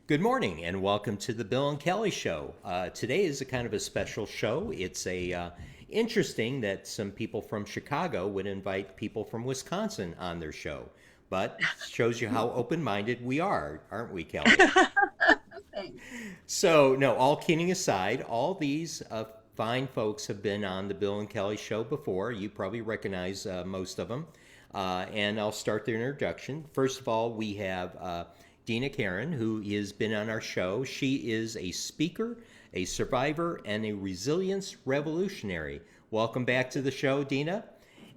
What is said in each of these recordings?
Good morning and welcome to the Bill and Kelly Show. Today is a kind of a special show. It's interesting that some people from Chicago would invite people from Wisconsin on their show, but shows you how open-minded we are, aren't we, Kelly? Thanks. So, no, all kidding aside, all these fine folks have been on the Bill and Kelly Show before. You probably recognize most of them. And I'll start their introduction. First of all, we have Dena Carreyn, who has been on our show. She is a speaker, a survivor, and a resilience revolutionary. Welcome back to the show, Dena.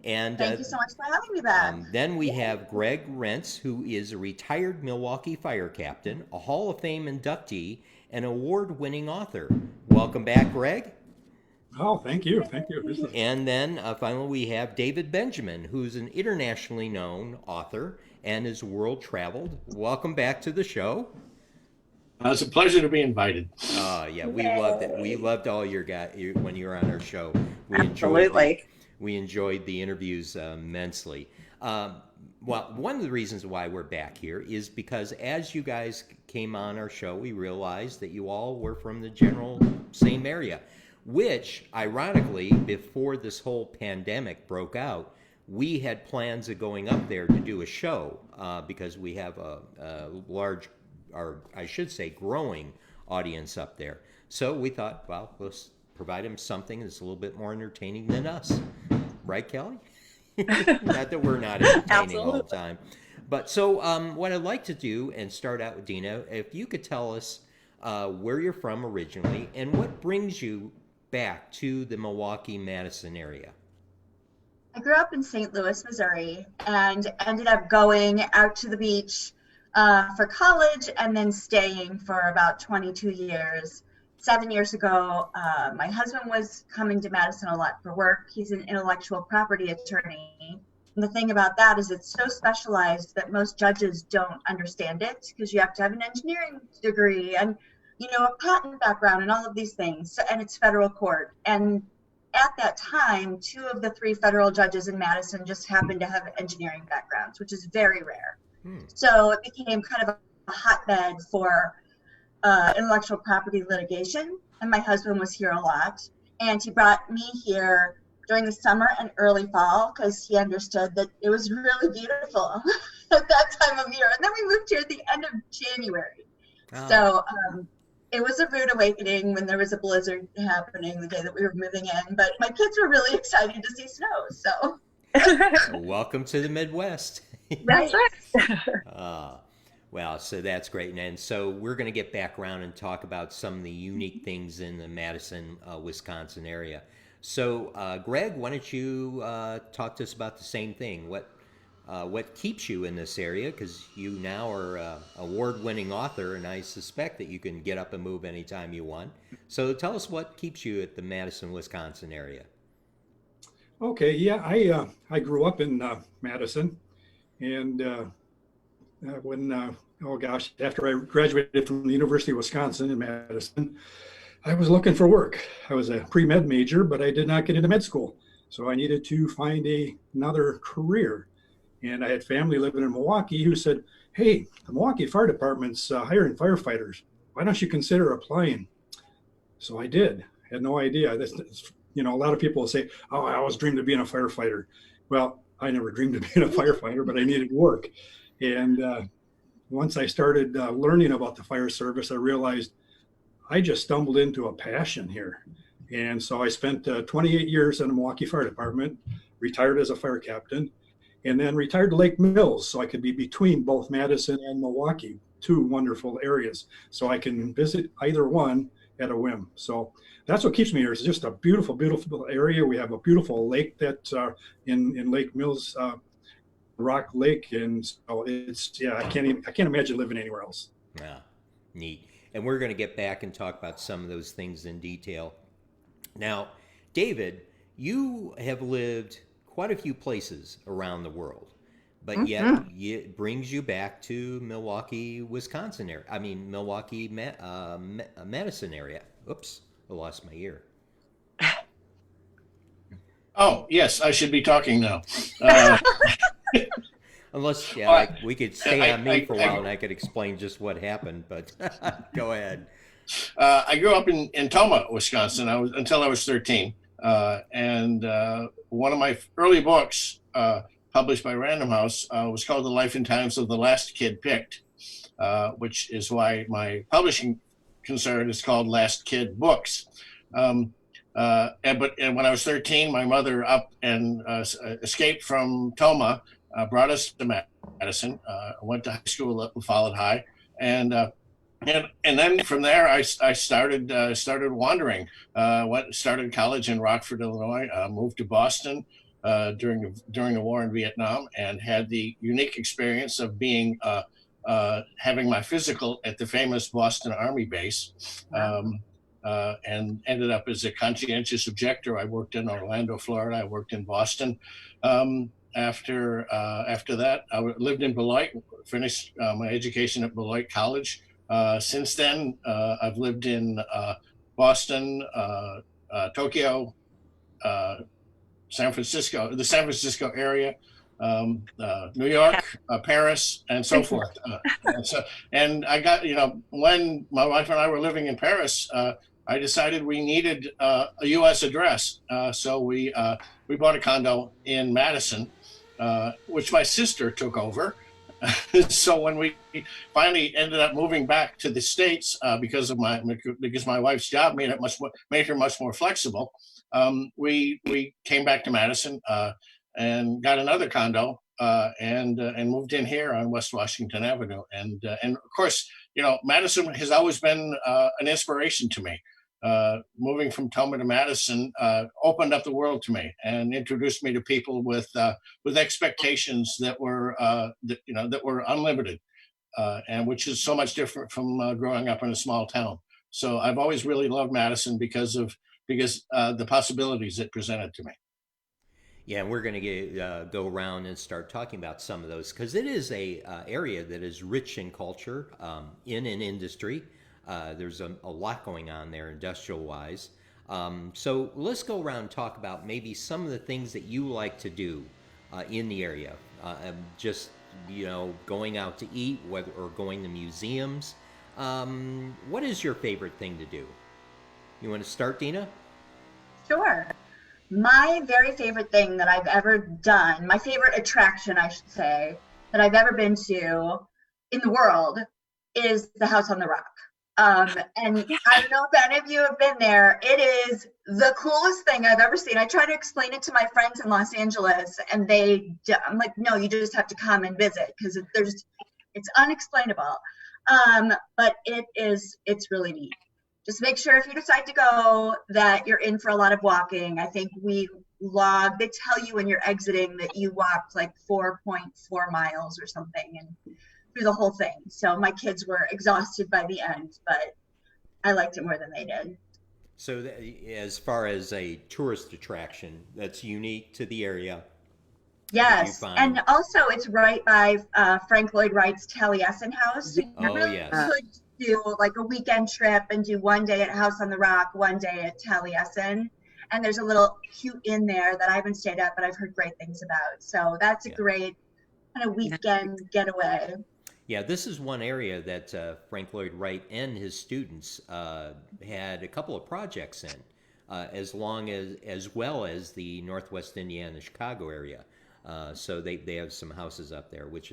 And Thank you so much for having me back. then we have Renz, who is a retired Milwaukee fire captain, a Hall of Fame inductee, and award-winning author. Welcome back, Greg. Oh, thank you. Thank you. And then finally, we have David Benjamin, who's an internationally known author and is world-traveled. Welcome back to the show. It's a pleasure to be invited. Yeah, we loved it. We loved all your guys when you were on our show. Absolutely. We enjoyed the interviews immensely. Well, one of the reasons why we're back here is because as you guys came on our show, we realized that you all were from the general same area, which, ironically, before this whole pandemic broke out, we had plans of going up there to do a show because we have a large, or I should say growing audience up there. So we thought, well, let's provide them something that's a little bit more entertaining than us. Right, Kelly? Not that we're not entertaining all the time. But so what I'd like to do and start out with Dena, if you could tell us where you're from originally and what brings you back to the Milwaukee, Madison area. I grew up in St. Louis, Missouri, and ended up going out to the beach for college and then staying for about 22 years. 7 years ago, my husband was coming to Madison a lot for work. He's an intellectual property attorney. And the thing about that is it's so specialized that most judges don't understand it because you have to have an engineering degree and, you know, a patent background and all of these things. And it's federal court. And at that time, 2 of the 3 federal judges in Madison just happened to have engineering backgrounds, which is very rare. So it became kind of a hotbed for intellectual property litigation, and my husband was here a lot, and he brought me here during the summer and early fall because he understood that it was really beautiful at that time of year. And then we moved here at the end of January. So it was a rude awakening when there was a blizzard happening the day that we were moving in, but my kids were really excited to see snow. So welcome to the Midwest. That's right. Well, so that's great. And so we're going to get back around and talk about some of the unique things in the Madison, Wisconsin area. So, Greg, why don't you talk to us about the same thing? What keeps you in this area? Because you now are an award-winning author, and I suspect that you can get up and move anytime you want. So tell us what keeps you at the Madison, Wisconsin area. Okay, yeah, I grew up in Madison, and after I graduated from the University of Wisconsin in Madison, I was looking for work. I was a pre-med major, but I did not get into med school. So I needed to find another career. And I had family living in Milwaukee who said, hey, the Milwaukee Fire Department's hiring firefighters. Why don't you consider applying? So I did. I had no idea. A lot of people will say, oh, I always dreamed of being a firefighter. Well, I never dreamed of being a firefighter, but I needed work. And once I started learning about the fire service, I realized I just stumbled into a passion here. And so I spent 28 years in the Milwaukee Fire Department, retired as a fire captain, and then retired to Lake Mills so I could be between both Madison and Milwaukee, 2 wonderful areas. So I can visit either one at a whim. So that's what keeps me here. It's just a beautiful, beautiful area. We have a beautiful lake that's in Lake Mills, Rock Lake, and so I can't imagine living anywhere else. Yeah, neat. And we're going to get back and talk about some of those things in detail. Now, David, you have lived quite a few places around the world, but yet it brings you back to Milwaukee, Wisconsin area. I mean, Milwaukee, Madison area. Oops, I lost my ear. Oh, yes, I should be talking now. Unless, yeah, Well, we could stay on me for a while I- and I could explain just what happened, but go ahead. I grew up in Toma, Wisconsin. Until I was 13, and one of my early books, published by Random House, was called "The Life and Times of the Last Kid Picked," which is why my publishing concern is called Last Kid Books. And when I was 13, my mother up and escaped from Toma, brought us to Madison. Went to high school at Follett High, and and then from there, I started wandering. Started college in Rockford, Illinois. Moved to Boston during the war in Vietnam, and had the unique experience of being having my physical at the famous Boston Army base. And ended up as a conscientious objector. I worked in Orlando, Florida. I worked in Boston. After that, lived in Beloit. Finished my education at Beloit College. Since then, I've lived in Boston, Tokyo, San Francisco, the San Francisco area, New York, Paris, and so forth. And I got, when my wife and I were living in Paris, I decided we needed a U.S. address. So we bought a condo in Madison, which my sister took over. So when we finally ended up moving back to the States because my wife's job made her much more flexible, we came back to Madison and got another condo and moved in here on West Washington Avenue. And of course, Madison has always been an inspiration to me. Moving from Toma to Madison opened up the world to me and introduced me to people with expectations that were unlimited, and which is so much different from growing up in a small town. So I've always really loved Madison because the possibilities it presented to me. Yeah, and we're going to go around and start talking about some of those because it is a area that is rich in culture, in an industry. There's a lot going on there industrial-wise. So let's go around and talk about maybe some of the things that you like to do in the area. Just, going out to eat or going to museums. What is your favorite thing to do? You want to start, Dena? Sure. My very favorite thing that I've ever done, my favorite attraction, I should say, that I've ever been to in the world is the House on the Rock. And I don't know if any of you have been there. It is the coolest thing I've ever seen. I try to explain it to my friends in Los Angeles, and I'm like, no, you just have to come and visit because it's unexplainable. But it's really neat. Just make sure if you decide to go that you're in for a lot of walking. I think they tell you when you're exiting that you walked like 4.4 miles or something and through the whole thing. So my kids were exhausted by the end, but I liked it more than they did. So as far as a tourist attraction that's unique to the area. Yes, and also it's right by Frank Lloyd Wright's Taliesin House. So you really could do like a weekend trip and do one day at House on the Rock, one day at Taliesin. And there's a little cute inn there that I haven't stayed at, but I've heard great things about. So that's a great kind of weekend getaway. Yeah, this is one area that Frank Lloyd Wright and his students had a couple of projects in, as well as the Northwest Indiana, Chicago area. So they have some houses up there, which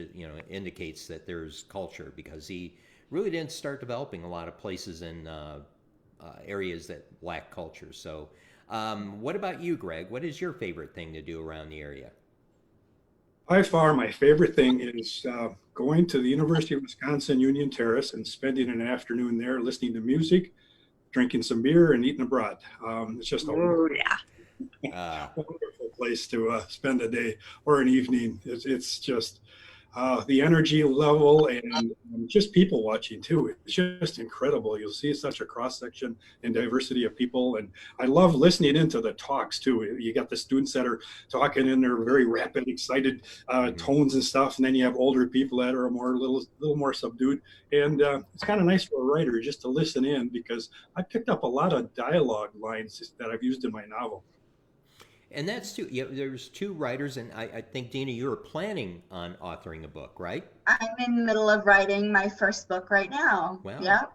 indicates that there's culture because he really didn't start developing a lot of places in areas that lack culture. So, what about you, Greg? What is your favorite thing to do around the area? By far, my favorite thing is going to the University of Wisconsin Union Terrace and spending an afternoon there listening to music, drinking some beer, and eating abroad. It's just a wonderful place to spend a day or an evening. It's just the energy level and just people watching too. It's just incredible. You'll see such a cross section and diversity of people. And I love listening into the talks too. You got the students that are talking in their very rapid, excited tones and stuff. And then you have older people that are little more subdued. And it's kind of nice for a writer just to listen in because I picked up a lot of dialogue lines that I've used in my novel. And that's two. Yeah, there's two writers, and I think Dena, you're planning on authoring a book, right? I'm in the middle of writing my first book right now. Well, Yep.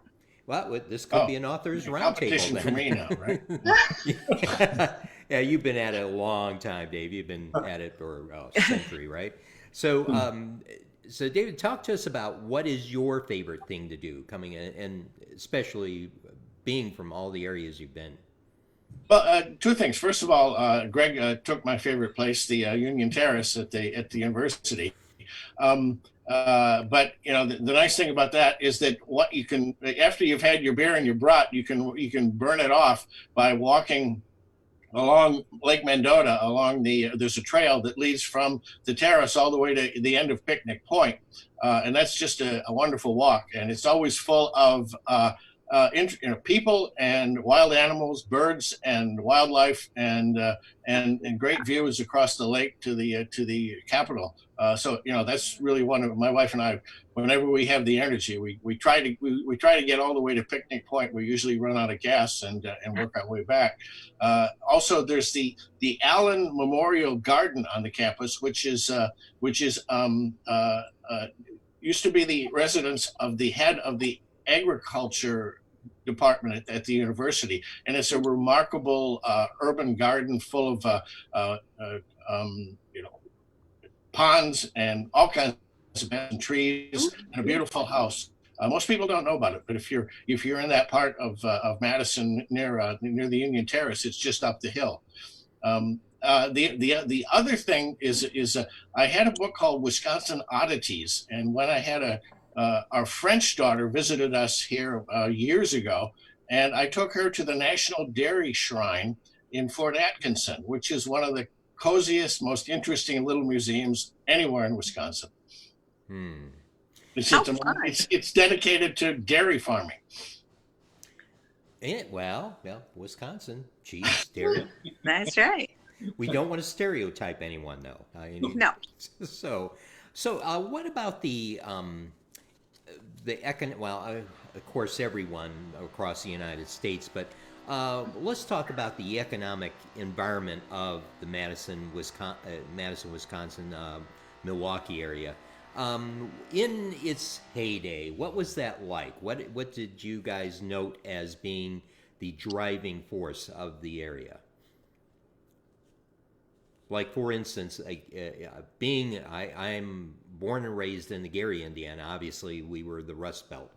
well, this could Oh, be an author's roundtable competition then. for me now, right? Yeah, you've been at it a long time, Dave. You've been at it for a century, right? So, so David, talk to us about what is your favorite thing to do coming in, and especially being from all the areas you've been. Well, two things. First of all, Greg took my favorite place, the Union Terrace at the university. But you know, the nice thing about that is that what you can, after you've had your beer and your brat, you can burn it off by walking along Lake Mendota. There's a trail that leads from the terrace all the way to the end of Picnic Point, and that's just a wonderful walk. And it's always full of people and wild animals, birds and wildlife, and great views across the lake to the Capitol. So you know, that's really one of my wife and I. Whenever we have the energy, we try to get all the way to Picnic Point. We usually run out of gas and work our way back. Also, there's the Allen Memorial Garden on the campus, which is used to be the residence of the head of the agriculture department at the university, and it's a remarkable urban garden full of ponds and all kinds of trees and a beautiful house. Most people don't know about it, but if you're in that part of Madison near the Union Terrace, it's just up the hill. The other thing is I had a book called Wisconsin Oddities, and when I had our French daughter visited us here years ago, and I took her to the National Dairy Shrine in Fort Atkinson, which is one of the coziest, most interesting little museums anywhere in Wisconsin. It's dedicated to dairy farming. Well, Wisconsin, cheese, dairy. That's right. We don't want to stereotype anyone, though. No. So, what about the of course, everyone across the United States, but let's talk about the economic environment of the Madison, Wisconsin, Milwaukee area. In its heyday, what was that like? What did you guys note as being the driving force of the area? Like, for instance, I'm born and raised in the Gary, Indiana. Obviously, we were the Rust Belt.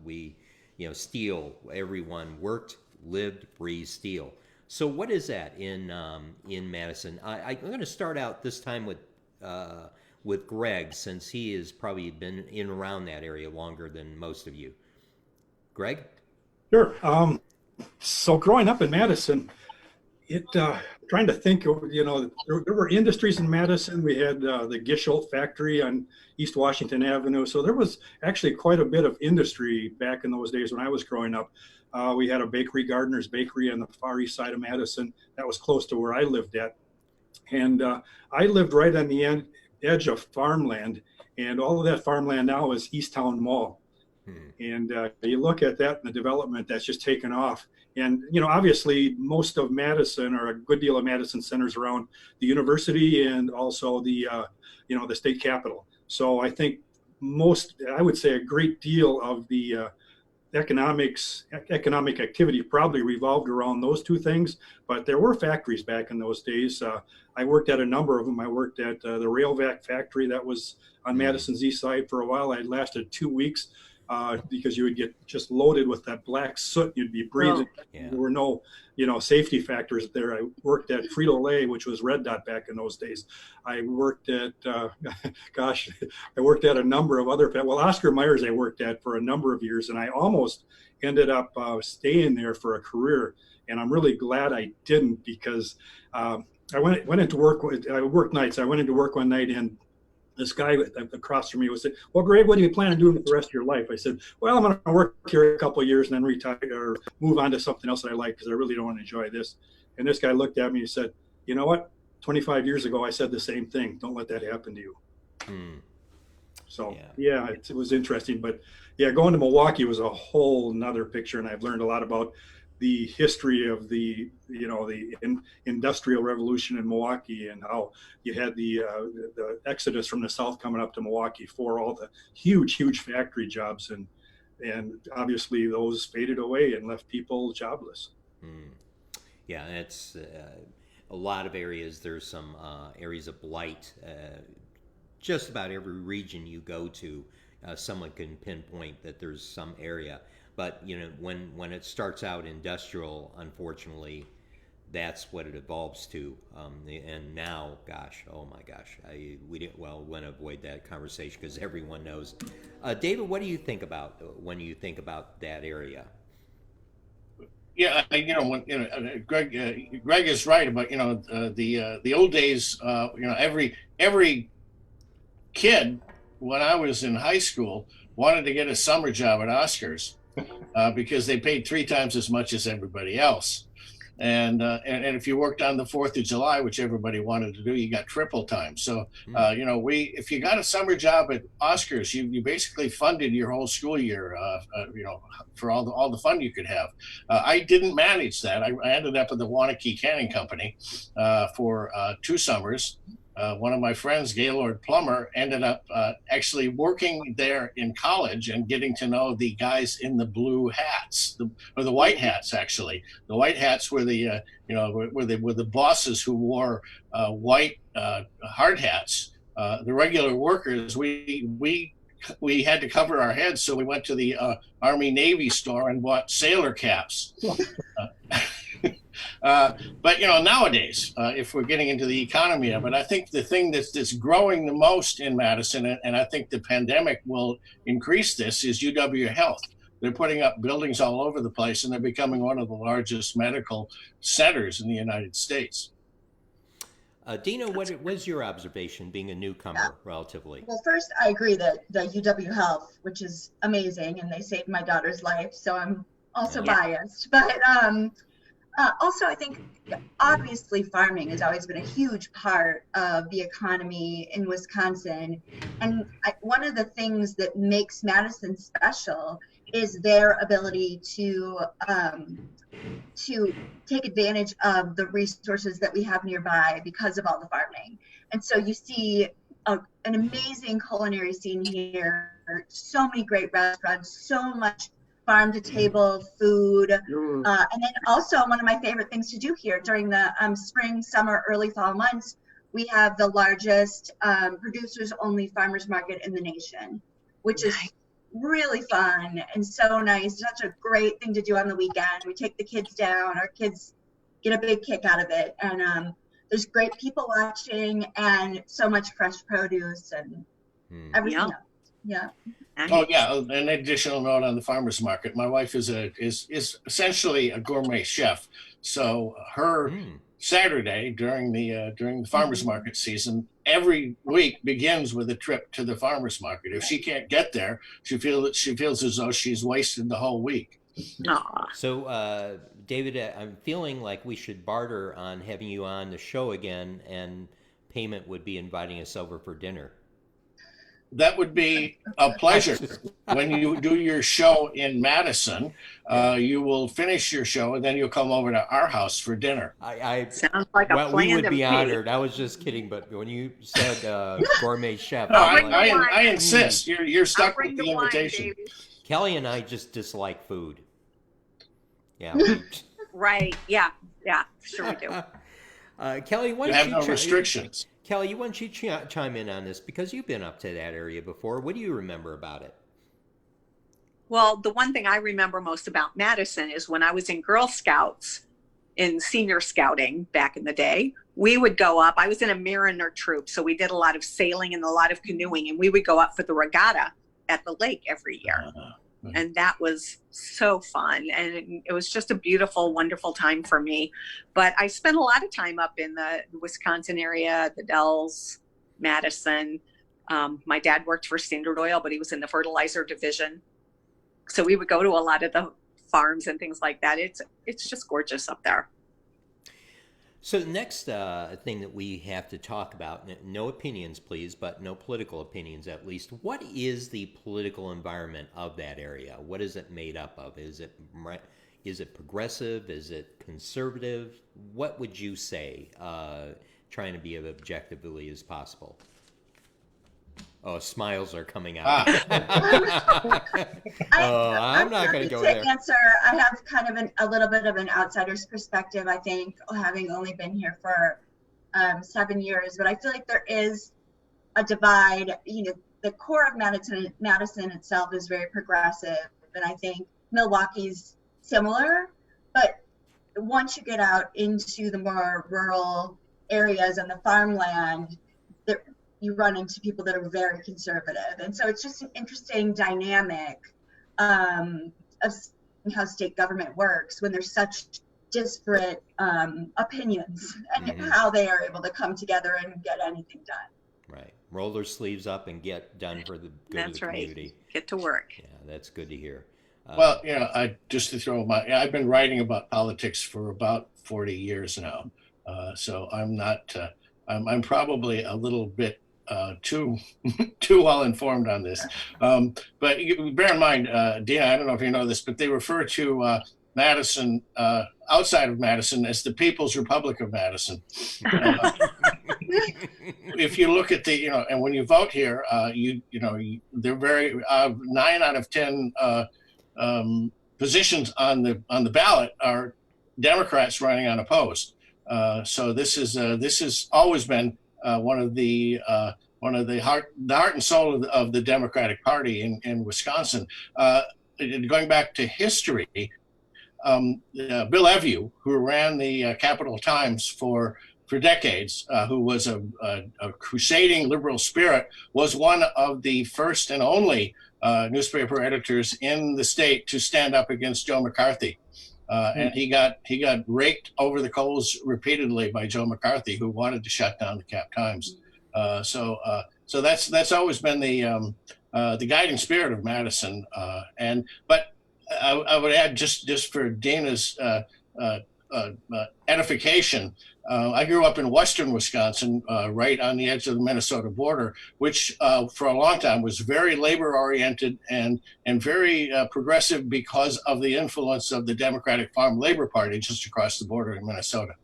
Steel. Everyone worked, lived, breathed steel. So, what is that in Madison? I'm going to start out this time with Greg, since he has probably been in around that area longer than most of you. Greg? Sure. So growing up in Madison, trying to think of, there were industries in Madison. We had the Gisholt factory on East Washington Avenue. So there was actually quite a bit of industry back in those days when I was growing up. We had a bakery, Gardner's Bakery, on the far east side of Madison. That was close to where I lived at. And I lived right on the edge of farmland. And all of that farmland now is Easttown Mall. And you look at that and the development that's just taken off. And, obviously most of Madison, or a good deal of Madison, centers around the university and also the state capitol. So I think I would say a great deal of the economic activity probably revolved around those two things. But there were factories back in those days. I worked at a number of them. I worked at the Railvac factory that was on Madison's east side for a while. I lasted 2 weeks. Because you would get just loaded with that black soot you'd be breathing. Oh, yeah. There were no, safety factors there. I worked at Frito-Lay, which was Red Dot back in those days. I worked at, I worked at a number of other, Oscar Myers I worked at for a number of years, and I almost ended up staying there for a career. And I'm really glad I didn't, because I went into work, I worked nights. I went into work one night, and this guy across from me was saying, "Well, Greg, what do you plan on doing with the rest of your life?" I said, "Well, I'm going to work here a couple of years and then retire or move on to something else that I like, because I really don't want to enjoy this." And this guy looked at me and said, "You know what? 25 years ago, I said the same thing. Don't let that happen to you." So, yeah, it was interesting. But, yeah, going to Milwaukee was a whole nother picture, and I've learned a lot about the history of the industrial revolution in Milwaukee, and how you had the exodus from the South coming up to Milwaukee for all the huge factory jobs, and obviously those faded away and left people jobless. Mm. Yeah, it's a lot of areas. There's some areas of blight. Just about every region you go to, someone can pinpoint that there's some area. But when it starts out industrial, unfortunately, that's what it evolves to. And now, gosh, oh my gosh, we want to avoid that conversation because everyone knows. David, what do you think about when you think about that area? Yeah, Greg is right about the old days. Every kid when I was in high school wanted to get a summer job at Oscars because they paid 3 times as much as everybody else. And if you worked on the 4th of July, which everybody wanted to do, you got triple time. So, if you got a summer job at Oscars, you basically funded your whole school year, for all the fun you could have. I didn't manage that. I ended up at the Wanakee Canning Company for 2 summers. One of my friends, Gaylord Plummer, ended up actually working there in college and getting to know the guys in the blue hats, or the white hats. Actually, the white hats were the were the bosses who wore white hard hats. The regular workers, we had to cover our heads, so we went to the Army Navy store and bought sailor caps. But nowadays, if we're getting into the economy of it, I think the thing that's growing the most in Madison, and I think the pandemic will increase this, is UW Health. They're putting up buildings all over the place, and they're becoming one of the largest medical centers in the United States. Dena, what was your observation being a newcomer relatively? Well, first, I agree that the UW Health, which is amazing, and they saved my daughter's life, so I'm also biased. But also, I think obviously farming has always been a huge part of the economy in Wisconsin. And one of the things that makes Madison special is their ability to take advantage of the resources that we have nearby because of all the farming. And so you see an amazing culinary scene here, so many great restaurants, so much farm to table food. And then also one of my favorite things to do here during the spring, summer, early fall months, we have the largest producers only farmers market in the nation, which is really fun and so nice. Such a great thing to do on the weekend. We take the kids down, our kids get a big kick out of it. And there's great people watching and so much fresh produce and everything else. Yeah. Oh yeah, an additional note on the farmers market. My wife is essentially a gourmet chef, so her Saturday during the farmers market season every week begins with a trip to the farmers market. If she can't get there, she feels as though she's wasted the whole week. Aww. So, David, I'm feeling like we should barter on having you on the show again, and payment would be inviting us over for dinner. That would be a pleasure. When you do your show in Madison, you will finish your show and then you'll come over to our house for dinner. Sounds like a plan we would to be me. honored. I was just kidding, but when you said gourmet chef, No, I insist. You're stuck with the invitation. Kelly and I just dislike food. Yeah. Right. Yeah. Sure we do. Kelly, why You don't have no restrictions. Kelly, why don't you chime in on this, because you've been up to that area before. What do you remember about it? Well, the one thing I remember most about Madison is when I was in Girl Scouts in senior scouting back in the day, we would go up. I was in a mariner troop, so we did a lot of sailing and a lot of canoeing, and we would go up for the regatta at the lake every year. And that was so fun. And it was just a beautiful, wonderful time for me. But I spent a lot of time up in the Wisconsin area, the Dells, Madison. My dad worked for Standard Oil, but he was in the fertilizer division. So we would go to a lot of the farms and things like that. It's just gorgeous up there. So the next thing that we have to talk about, no opinions, please, but no political opinions at least. What is the political environment of that area? What is it made up of? Is it, Is it progressive? Is it conservative? What would you say, trying to be as objectively as possible? Oh, smiles are coming out. I'm not going to go there. To answer, I have kind of a little bit of an outsider's perspective, I think, having only been here for 7 years. But I feel like there is a divide. The core of Madison itself is very progressive, and I think Milwaukee's similar. But once you get out into the more rural areas and the farmland, you run into people that are very conservative. And so it's just an interesting dynamic of how state government works when there's such disparate opinions and how they are able to come together and get anything done. Right. Roll their sleeves up and get done for the good of the community. Right. Get to work. Yeah, that's good to hear. Well, just to throw I've been writing about politics for about 40 years now. So I'm not, I'm probably a little bit too well informed on this. But bear in mind, Dena, I don't know if you know this, but they refer to Madison, outside of Madison, as the People's Republic of Madison. If you look at and when you vote here, they're very 9 out of 10 positions on the ballot are Democrats running unopposed. So this has always been one of the heart and soul of the Democratic Party in Wisconsin. Going back to history, Bill Evue, who ran the Capital Times for decades, who was a crusading liberal spirit, was one of the first and only newspaper editors in the state to stand up against Joe McCarthy. And he got raked over the coals repeatedly by Joe McCarthy, who wanted to shut down the Cap Times. So that's always been the guiding spirit of Madison. But I would add, just for Dena's edification, I grew up in western Wisconsin, right on the edge of the Minnesota border, which for a long time was very labor-oriented and very progressive because of the influence of the Democratic Farm Labor Party just across the border in Minnesota.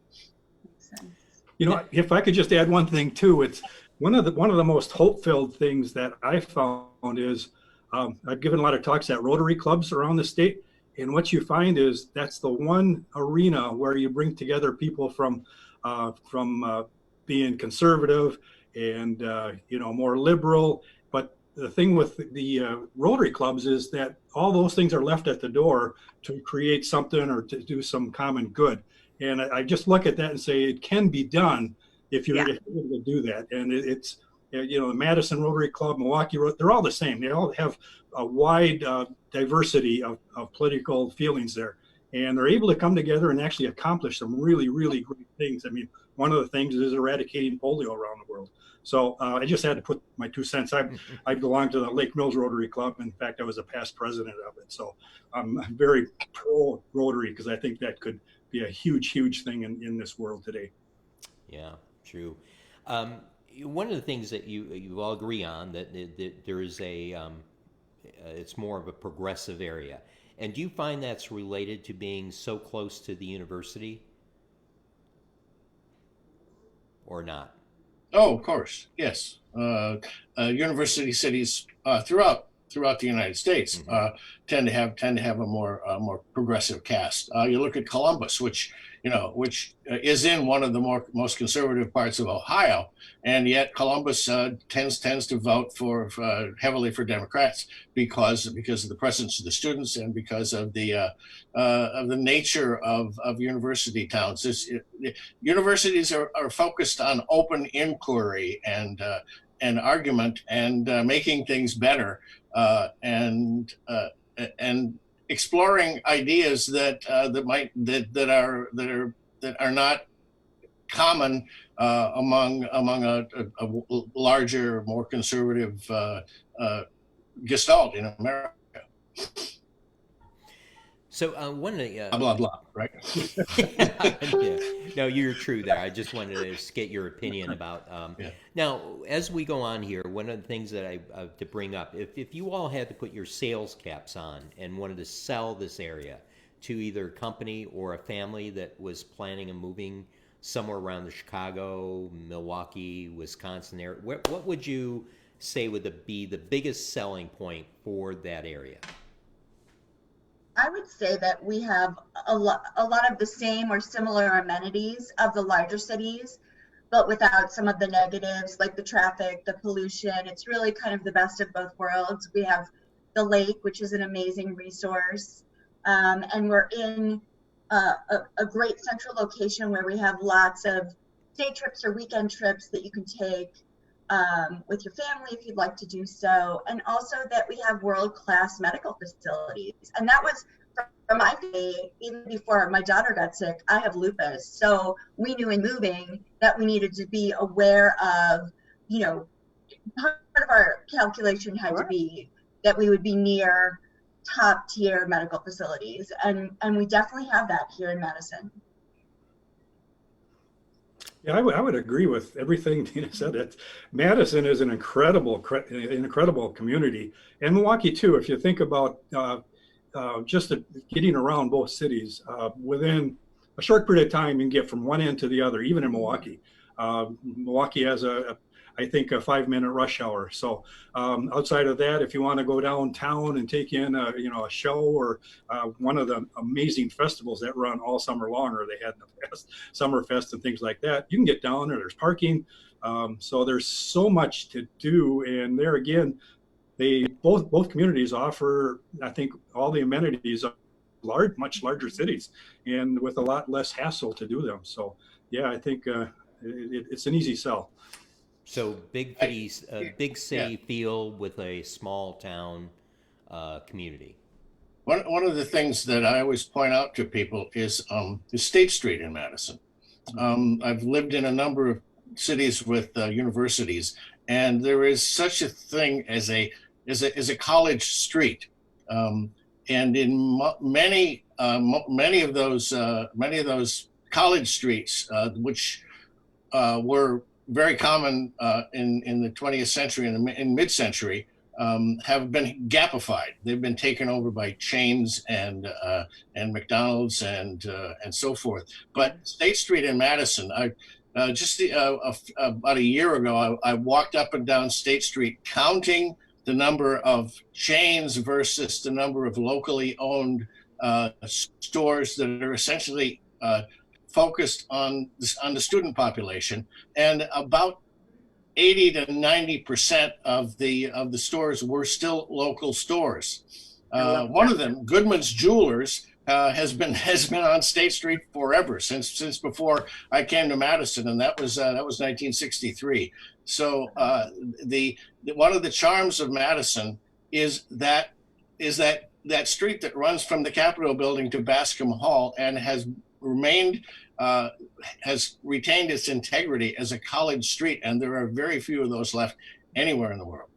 If I could just add one thing too, it's one of the most hope-filled things that I found is I've given a lot of talks at Rotary clubs around the state, and what you find is that's the one arena where you bring together people from being conservative and more liberal. But the thing with the Rotary clubs is that all those things are left at the door to create something or to do some common good. And I just look at that and say it can be done if you're able to do that. And it's the Madison Rotary Club, Milwaukee Rotary, they're all the same. They all have a wide diversity of political feelings there. And they're able to come together and actually accomplish some really, really great things. I mean, one of the things is eradicating polio around the world. So I just had to put my 2 cents. I belong to the Lake Mills Rotary Club. In fact, I was a past president of it. So I'm very pro Rotary because I think that could be a huge, huge thing in this world today. Yeah, true. One of the things that you all agree on that there is it's more of a progressive area. And do you find that's related to being so close to the university or not? Oh, of course, yes. University cities throughout the United States tend to have a more progressive cast. You look at Columbus, which is in one of the most conservative parts of Ohio, and yet Columbus tends to vote heavily for Democrats because of the presence of the students and because of the nature of university towns. Universities are focused on open inquiry and argument and making things better and exploring ideas that are not common among a larger, more conservative gestalt in America. So one of the blah blah, right? Yeah. No, you're true there. I just wanted to just get your opinion about. Now, as we go on here, one of the things that I to bring up, if you all had to put your sales caps on and wanted to sell this area to either a company or a family that was planning on moving somewhere around the Chicago, Milwaukee, Wisconsin area, what would you say would be the biggest selling point for that area? I would say that we have a lot of the same or similar amenities of the larger cities, but without some of the negatives like the traffic, the pollution. It's really kind of the best of both worlds. We have the lake, which is an amazing resource, and we're in a great central location where we have lots of day trips or weekend trips that you can take with your family if you'd like to do so, and also that we have world-class medical facilities. And that was from my day, even before my daughter got sick. I have lupus, so we knew in moving that we needed to be aware of, part of our calculation had to be that we would be near top tier medical facilities, and we definitely have that here in Madison. Yeah, I would agree with everything Dena said. Madison is an incredible community, and Milwaukee too. If you think about just getting around both cities, within a short period of time, you can get from one end to the other, even in Milwaukee. Milwaukee has I think a 5-minute rush hour. So outside of that, if you want to go downtown and take in a show or one of the amazing festivals that run all summer long, or they had in the past, Summerfest and things like that, you can get down there. There's parking. So there's so much to do. And there again, both communities offer, I think, all the amenities of much larger cities and with a lot less hassle to do them. So yeah, I think it's an easy sell. So big city feel with a small town community. One of the things that I always point out to people is State Street in Madison. I've lived in a number of cities with universities, and there is such a thing as a college street, and in many of those college streets, which were very common in the 20th century and in mid-century, have been gapified. They've been taken over by chains and McDonald's and so forth. But State Street in Madison, about a year ago, I walked up and down State Street counting the number of chains versus the number of locally owned stores that are essentially focused on the student population, and about 80 to 90% of the stores were still local stores. One of them, Goodman's Jewelers, has been on State Street forever, since before I came to Madison, and that was 1963. So one of the charms of Madison is that street that runs from the Capitol building to Bascom Hall and has retained its integrity as a college street, and there are very few of those left anywhere in the world.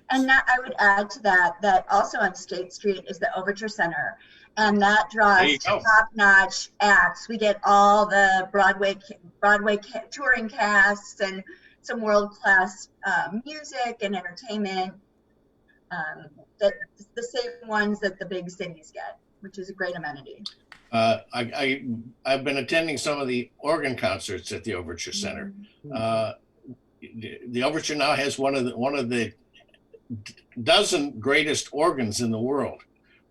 And that, I would add to that also on State Street is the Overture Center, and that draws top-notch acts. We get all the Broadway touring casts and some world-class music and entertainment, the same ones that the big cities get, which is a great amenity. I've been attending some of the organ concerts at the Overture Center. The Overture now has one of the dozen greatest organs in the world,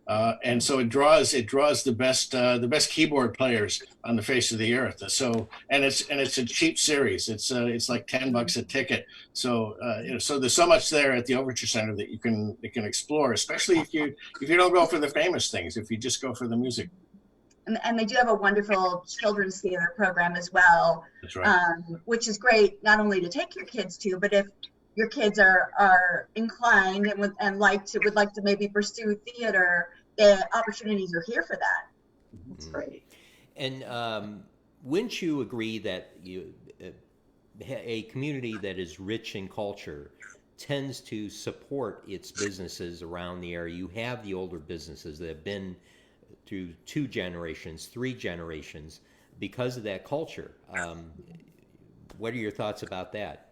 and so it draws the best keyboard players on the face of the earth. So and it's a cheap series. It's like $10 a ticket. So so there's so much there at the Overture Center that you can explore, especially if you don't go for the famous things. If you just go for the music. And they do have a wonderful children's theater program as well. That's right. Which is great, not only to take your kids to, but if your kids are inclined and would like to maybe pursue theater, the opportunities are here for that. That's great. And wouldn't you agree that a community that is rich in culture tends to support its businesses around the area? You have the older businesses that have been through 2 generations, 3 generations, because of that culture. What are your thoughts about that?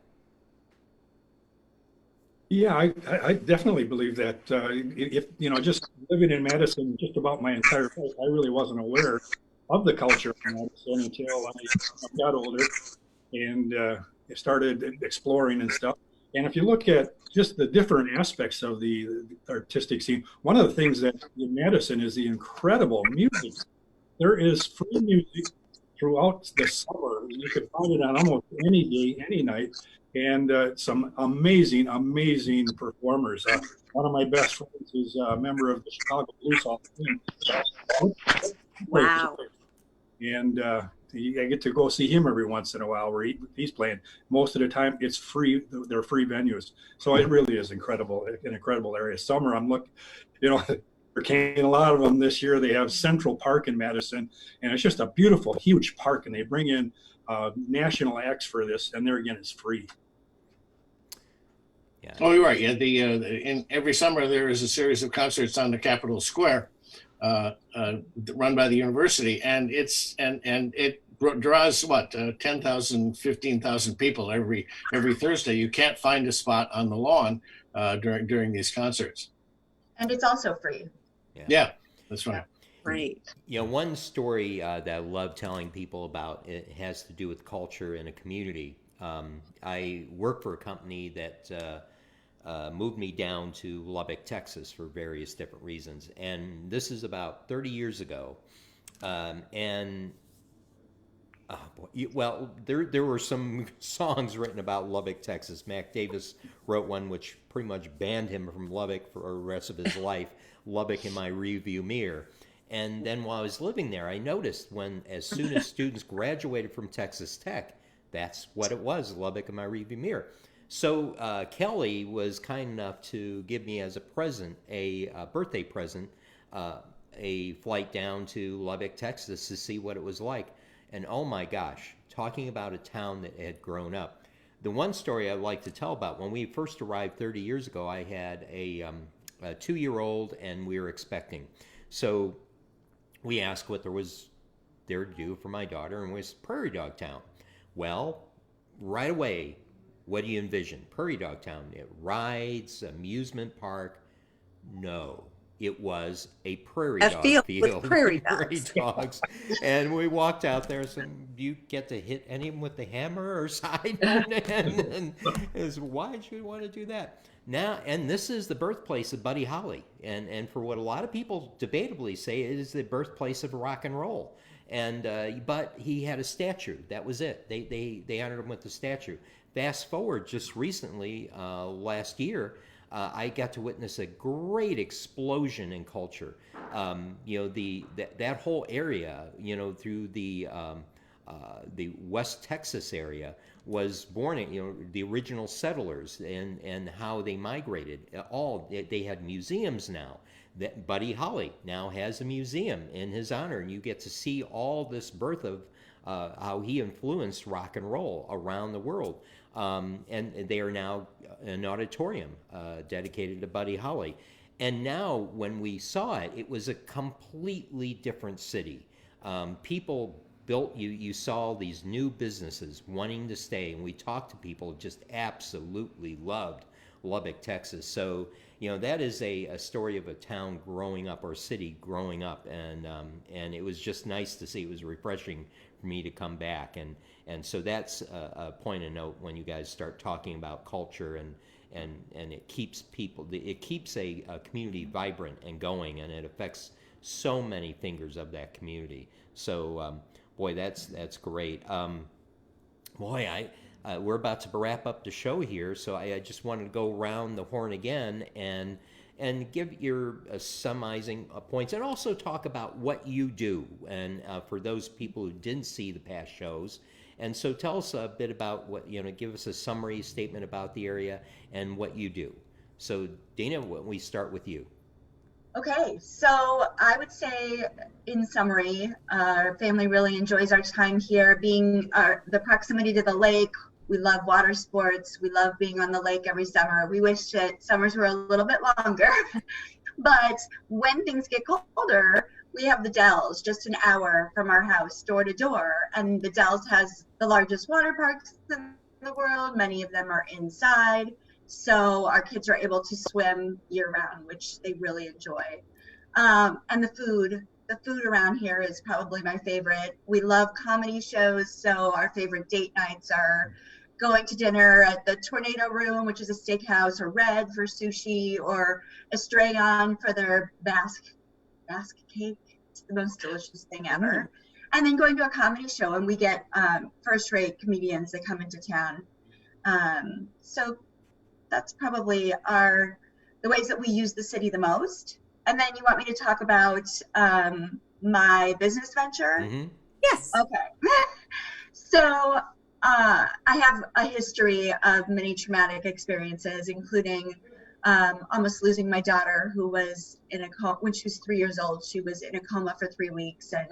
Yeah, I definitely believe that. If, just living in Madison just about my entire life, I really wasn't aware of the culture of Madison until I got older and started exploring and stuff. And if you look at just the different aspects of the artistic scene, one of the things that in Madison is the incredible music. There is free music throughout the summer. You can find it on almost any day, any night, and some amazing, amazing performers. One of my best friends is a member of the Chicago Blues Hall of Fame. Wow. And I get to go see him every once in a while where he's playing. Most of the time, it's free. They're free venues. So it really is incredible, an incredible area. Summer, I'm looking, there came a lot of them this year. They have Central Park in Madison, and it's just a beautiful, huge park. And they bring in national acts for this, and there again, it's free. Yeah. Oh, you're right. Yeah, in every summer there is a series of concerts on the Capitol Square, run by the university, and it draws 10,000, 15,000 people every Thursday. You can't find a spot on the lawn during these concerts. And it's also free. Yeah, that's right. Great. One story that I love telling people about, it has to do with culture in a community. I work for a company that moved me down to Lubbock, Texas for various different reasons. And this is about 30 years ago. There were some songs written about Lubbock, Texas. Mac Davis wrote one which pretty much banned him from Lubbock for the rest of his life, Lubbock in my rearview mirror. And then while I was living there, I noticed as soon as students graduated from Texas Tech, that's what it was, Lubbock in my rearview mirror. So Kelly was kind enough to give me as a present, a birthday present, a flight down to Lubbock, Texas to see what it was like. And oh my gosh, talking about a town that had grown up. The one story I'd like to tell about, when we first arrived 30 years ago, I had a 2-year-old and we were expecting. So we asked what there was there to do for my daughter, and it was Prairie Dog Town. Well, right away, what do you envision? Prairie Dog Town, rides, amusement park? No. It was a prairie dog field with prairie dogs. And we walked out there and said, do you get to hit any of them with the hammer or side? and why did you want to do that? Now, and this is the birthplace of Buddy Holly. And for what a lot of people debatably say, it is the birthplace of rock and roll. And but he had a statue. That was it. They honored him with the statue. Fast forward just recently, last year, I got to witness a great explosion in culture. That whole area, through the West Texas area, was born in, the original settlers and how they migrated. They had museums now. That Buddy Holly now has a museum in his honor, and you get to see all this birth of how he influenced rock and roll around the world. And they are now an auditorium dedicated to Buddy Holly. And now when we saw it, it was a completely different city. People built, you saw these new businesses wanting to stay, and we talked to people who just absolutely loved Lubbock, Texas. So, that is a story of a town growing up, or a city growing up, and it was just nice to see. It was refreshing for me to come back, and so that's a point of note when you guys start talking about culture, and it keeps a community vibrant and going, and it affects so many fingers of that community. So boy, that's great. We're about to wrap up the show here, so I just wanted to go around the horn again and give your summarizing points, and also talk about what you do, and for those people who didn't see the past shows. And so tell us a bit about what, give us a summary statement about the area and what you do. So Dena, we start with you. Okay, so I would say in summary, our family really enjoys our time here, being the proximity to the lake. We love water sports. We love being on the lake every summer. We wish that summers were a little bit longer, but when things get colder, we have the Dells just an hour from our house, door to door. And the Dells has the largest water parks in the world. Many of them are inside. So our kids are able to swim year round, which they really enjoy. And the food around here is probably my favorite. We love comedy shows, so our favorite date nights are going to dinner at the Tornado Room, which is a steakhouse, or Red for sushi, or Estrayon for their basque cake. It's the most delicious thing ever. And then going to a comedy show, and we get first-rate comedians that come into town. So that's probably the ways that we use the city the most. And then you want me to talk about my business venture? Mm-hmm. Yes. Okay. So I have a history of many traumatic experiences, including almost losing my daughter, who was in a coma when she was 3 years old. She was in a coma for 3 weeks and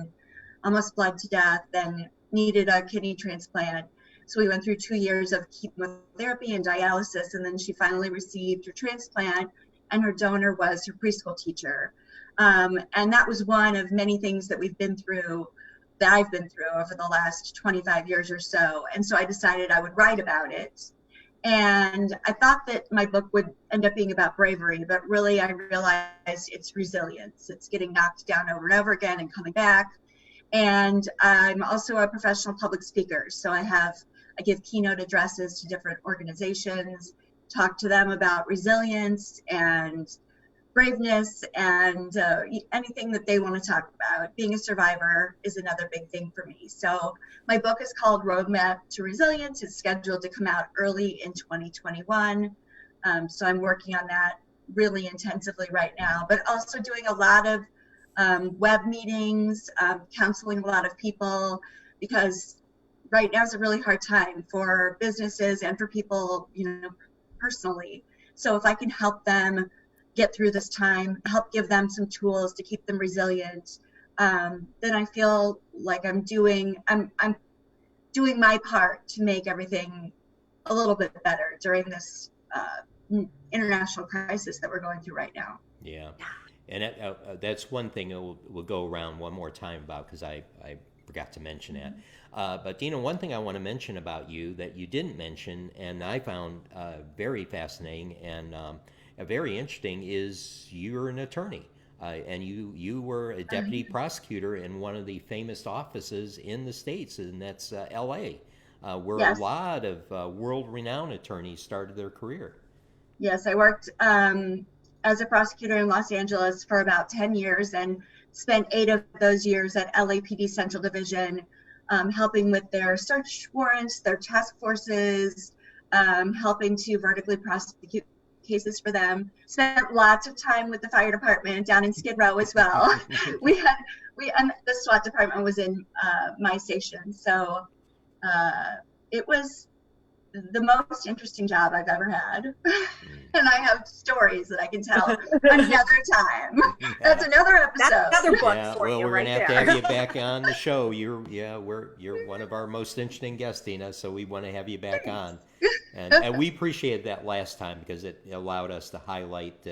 almost bled to death and needed a kidney transplant. So we went through 2 years of chemotherapy and dialysis, and then she finally received her transplant, and her donor was her preschool teacher. And that was one of many things that I've been through over the last 25 years or so. And so I decided I would write about it. And I thought that my book would end up being about bravery, but really I realized it's resilience. It's getting knocked down over and over again and coming back. And I'm also a professional public speaker. So I give keynote addresses to different organizations, talk to them about resilience and braveness and anything that they want to talk about. Being a survivor is another big thing for me. So my book is called Roadmap to Resilience. It's scheduled to come out early in 2021. So I'm working on that really intensively right now, but also doing a lot of web meetings, counseling a lot of people, because right now is a really hard time for businesses and for people, personally. So if I can help them get through this time, help give them some tools to keep them resilient, then I feel like I'm doing my part to make everything a little bit better during this international crisis that we're going through right now. Yeah. And that's one thing we'll go around one more time about, because I forgot to mention that. But Dena, one thing I want to mention about you that you didn't mention, and I found very fascinating and very interesting, is you're an attorney. And you were a deputy prosecutor in one of the famous offices in the States, and that's L.A., where Yes. a lot of world-renowned attorneys started their career. Yes, I worked as a prosecutor in Los Angeles for about 10 years and spent 8 of those years at LAPD Central Division, helping with their search warrants, their task forces, helping to vertically prosecute cases for them. Spent lots of time with the fire department down in Skid Row as well. And the SWAT department was in my station. So it was the most interesting job I've ever had. And I have stories that I can tell another time. That's another episode. That's another book for well, you we're right gonna have there. to have you back on the show. You're one of our most interesting guests, Dena. So we want to have you back on, and we appreciated that last time because it allowed us to highlight,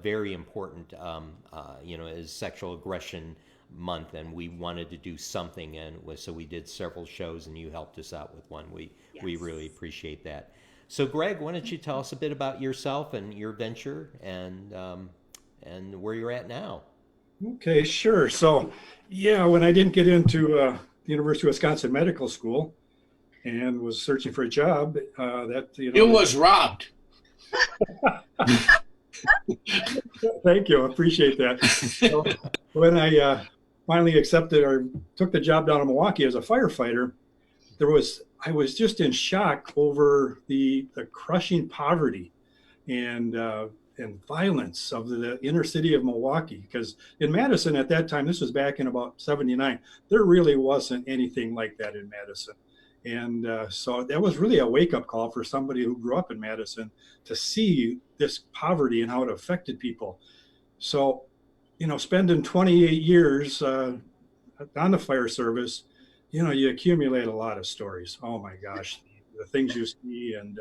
very important, is Sexual Aggression Month, and we wanted to do something, and so we did several shows, and you helped us out with one. We really appreciate that. So, Greg, why don't you tell us a bit about yourself and your venture and where you're at now? Okay, sure. So, when I didn't get into the University of Wisconsin Medical School and was searching for a job, It was robbed. Thank you. I appreciate that. So, when I finally accepted or took the job down in Milwaukee as a firefighter, I was just in shock over the crushing poverty and violence of the inner city of Milwaukee. Because in Madison at that time, this was back in about '79, there really wasn't anything like that in Madison. And so that was really a wake-up call for somebody who grew up in Madison to see this poverty and how it affected people. So, spending 28 years on the fire service, you accumulate a lot of stories. Oh my gosh, the things you see and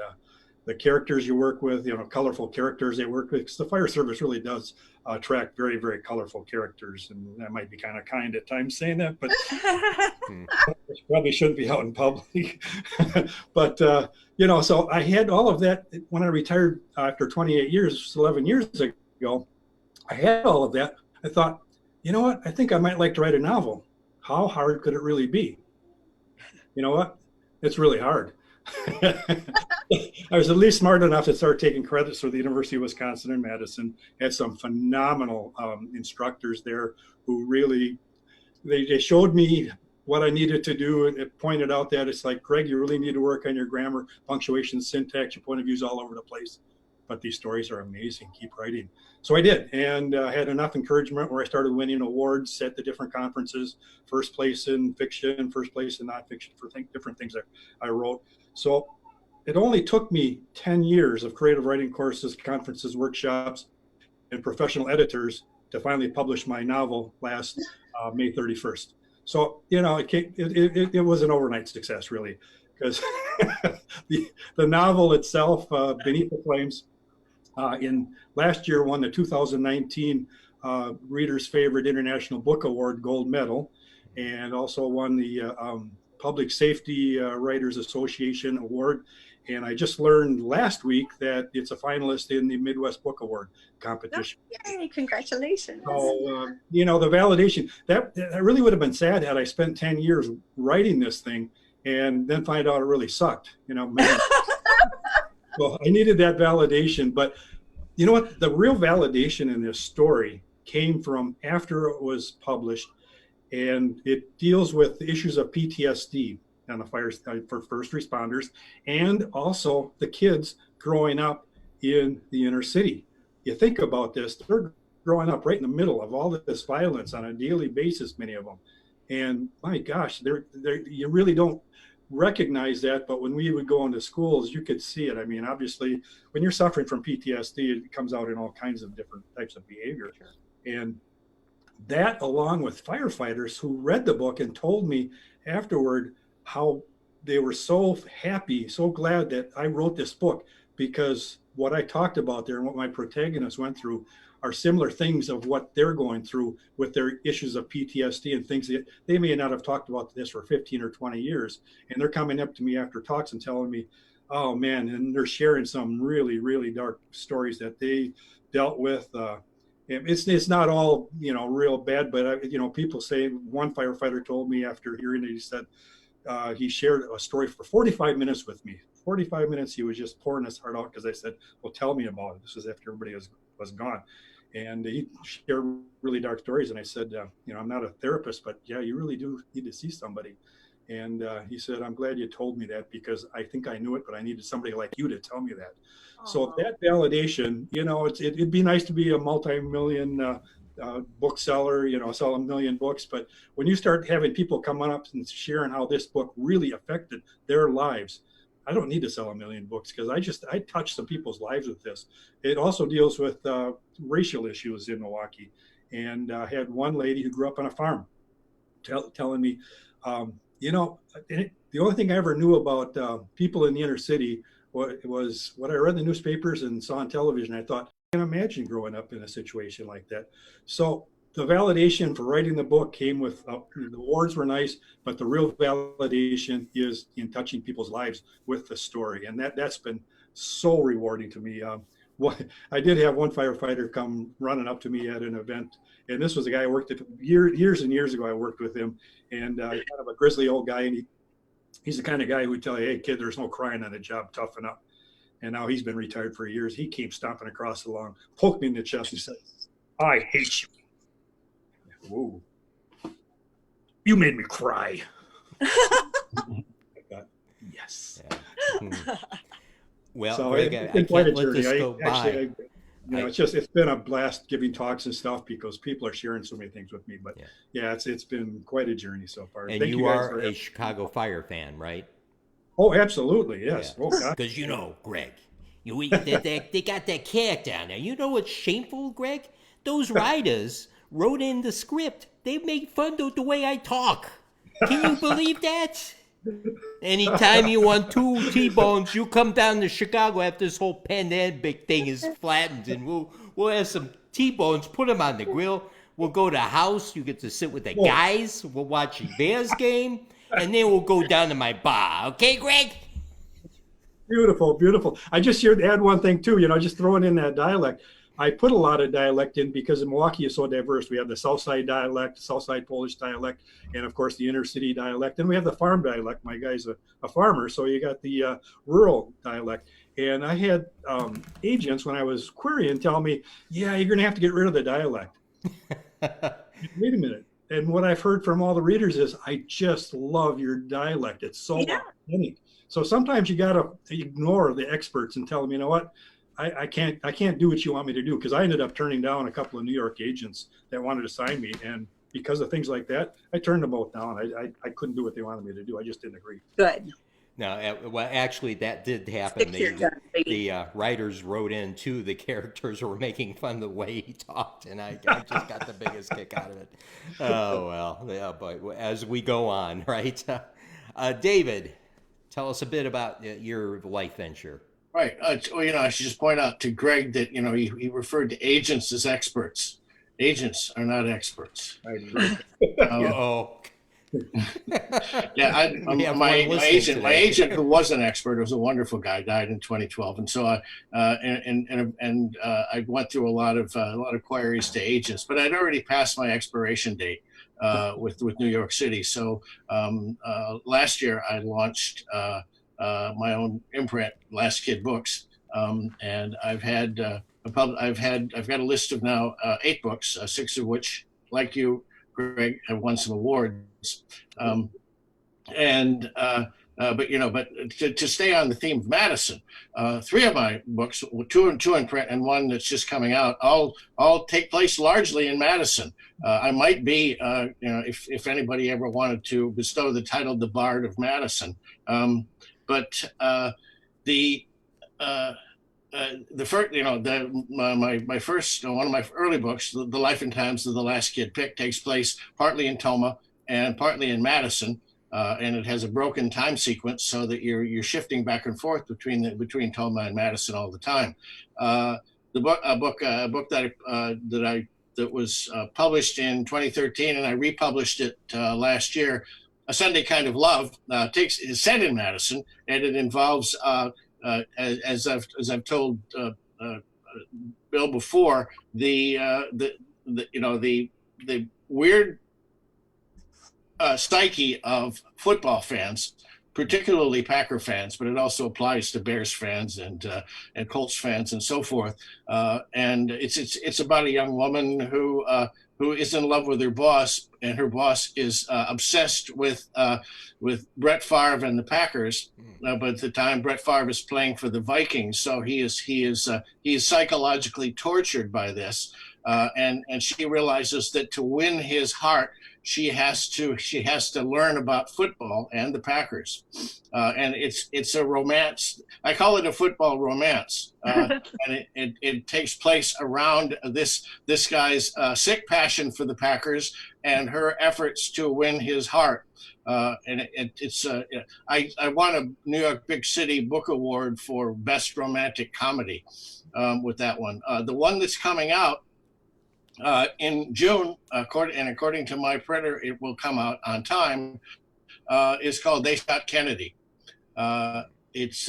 the characters you work with, colorful characters they work with, because the fire service really does attract very, very colorful characters. And that might be kind of kind at times saying that, but probably shouldn't be out in public. But So I had all of that when I retired after 28 years, 11 years ago. I had all of that. I thought, you know what? I think I might like to write a novel. How hard could it really be? You know what? It's really hard. I was at least smart enough to start taking credits for the University of Wisconsin in Madison. Had some phenomenal instructors there who really, they showed me what I needed to do, and it pointed out that it's like, Greg, you really need to work on your grammar, punctuation, syntax, your point of view is all over the place. But these stories are amazing. Keep writing. So I did, and had enough encouragement where I started winning awards at the different conferences, first place in fiction, first place in nonfiction for different things that I wrote. So it only took me 10 years of creative writing courses, conferences, workshops, and professional editors to finally publish my novel last May 31st. So, it was an overnight success, really, because the novel itself, Beneath the Flames, in last year won the 2019 Reader's Favorite International Book Award Gold Medal, and also won the Public Safety Writers Association Award. And I just learned last week that it's a finalist in the Midwest Book Award competition. Oh, yay, congratulations. So, the validation, that really would have been sad had I spent 10 years writing this thing and then find out it really sucked, man. Well, I needed that validation, but you know what? The real validation in this story came from after it was published, and it deals with the issues of PTSD on the fires for first responders, and also the kids growing up in the inner city. You think about this, they're growing up right in the middle of all this violence on a daily basis, many of them. And my gosh, you really don't recognize that, but when we would go into schools, you could see it. I mean, obviously, when you're suffering from PTSD, it comes out in all kinds of different types of behavior. Sure. And that, along with firefighters who read the book and told me afterward how they were so happy, so glad that I wrote this book, because what I talked about there and what my protagonists went through are similar things of what they're going through with their issues of PTSD and things that they may not have talked about this for 15 or 20 years. And they're coming up to me after talks and telling me, oh man, and they're sharing some really, really dark stories that they dealt with. It's not all, real bad, but people say, one firefighter told me after hearing it, he said, he shared a story for 45 minutes with me. 45 minutes, he was just pouring his heart out, because I said, well, tell me about it. This was after everybody was gone. And he shared really dark stories. And I said, I'm not a therapist, but yeah, you really do need to see somebody. And he said, I'm glad you told me that, because I think I knew it, but I needed somebody like you to tell me that. Aww. So that validation, it'd be nice to be a multi-million bookseller, sell 1 million books. But when you start having people coming up and sharing how this book really affected their lives, I don't need to sell 1 million books, because I touched some people's lives with this. It also deals with racial issues in Milwaukee. And I had one lady who grew up on a farm telling me, the only thing I ever knew about people in the inner city was what I read in the newspapers and saw on television. I thought, I can't imagine growing up in a situation like that. So the validation for writing the book came with, the awards were nice, but the real validation is in touching people's lives with the story. And that's been so rewarding to me. I did have one firefighter come running up to me at an event, and this was a guy I worked at years and years ago. I worked with him, and kind of a grizzly old guy, and he's the kind of guy who would tell you, hey kid, there's no crying on the job, toughen up. And now he's been retired for years. He came stomping across the lawn, poked me in the chest, and said, I hate you. Whoa. You made me cry. Yes. Yeah. Well, so Greg, it's been quite a journey. It's been a blast giving talks and stuff, because people are sharing so many things with me. But yeah, it's been quite a journey so far. And you are a Chicago Fire fan, right? Oh, absolutely, yes. Yeah. Oh, God. Because Greg, they got that cat down there. You know what's shameful, Greg? Those writers wrote in the script. They made fun of the way I talk. Can you believe that? Anytime you want 2 T-bones, you come down to Chicago after this whole pandemic thing is flattened, and we'll have some T-bones, put them on the grill. We'll go to the house. You get to sit with the guys. We'll watch the Bears game, and then we'll go down to my bar. Okay, Greg? Beautiful, beautiful. I just here to add one thing too, just throwing in that dialect. I put a lot of dialect in because in Milwaukee is so diverse. We have the South Side dialect, South Side Polish dialect, and of course the inner city dialect. And we have the farm dialect. My guy's a farmer, so you got the rural dialect. And I had agents when I was querying tell me, yeah, you're going to have to get rid of the dialect. Wait a minute. And what I've heard from all the readers is, I just love your dialect. It's so authentic. So sometimes you got to ignore the experts and tell them, you know what? I can't do what you want me to do, because I ended up turning down a couple of New York agents that wanted to sign me, and because of things like that, I turned them both down. I couldn't do what they wanted me to do. I just didn't agree. Good. No, well, actually, that did happen. Stick to your guns, baby. The writers wrote in too. The characters were making fun of the way he talked, and I just got the biggest kick out of it. Oh well, yeah. But as we go on, right, David, tell us a bit about your life venture. Right. Well, I should just point out to Greg that, he referred to agents as experts. Agents are not experts. I agree. Oh. Yeah, my agent who was an expert, was a wonderful guy, died in 2012, and so I went through a lot of queries to agents, but I'd already passed my expiration date with New York City. So last year I launched my own imprint, Last Kid Books, and I've got a list of now 8 books, 6 of which, like you, Greg, have won some awards. But to stay on the theme of Madison, 3 of my books, 2 in print and 1 that's just coming out, all take place largely in Madison. I might be, if anybody ever wanted to bestow the title, the Bard of Madison. But the first, my first, one of my early books, The Life and Times of the Last Kid Pick, takes place partly in Toma and partly in Madison, and it has a broken time sequence so that you're shifting back and forth between Toma and Madison all the time. A book that was published in 2013, and I republished it last year. A Sunday Kind of Love is set in Madison, and it involves. As I've told Bill before, the weird psyche of football fans, particularly Packer fans, but it also applies to Bears fans and Colts fans and so forth. And it's about a young woman who is in love with her boss, and her boss is obsessed with Brett Favre and the Packers. But at the time, Brett Favre is playing for the Vikings, so he is psychologically tortured by this, and she realizes that to win his heart, she has to learn about football and the Packers, and it's a romance. I call it a football romance, and it takes place around this guy's sick passion for the Packers and her efforts to win his heart. And I won a New York Big City Book Award for Best Romantic Comedy with that one. The one that's coming out in June, according to my printer, it will come out on time, is called They Shot Kennedy. It's